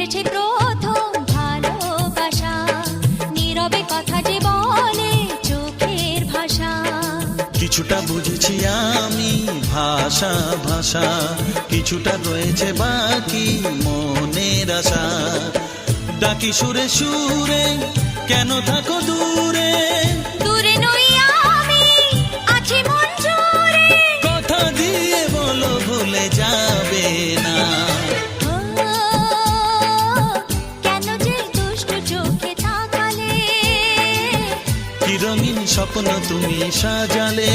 এসেছে প্রথম ভালোবাসা, নীরবে কথা যে বলে চোখের ভাষা। কিছুটা বুঝেছি আমি ভাষা ভাষা, কিছুটা রয়েছে বাকি মনের আশা। ডাকি সুরে সুরে কেন থাকো দূরে, দূরে নই আমি আছি মন জুড়ে। কথা দিয়ে বলো ভুলে যাবে না। ও, কেন যে দুষ্টু চোখে তাকালে, কি রঙিন স্বপ্ন তুমি সাজালে।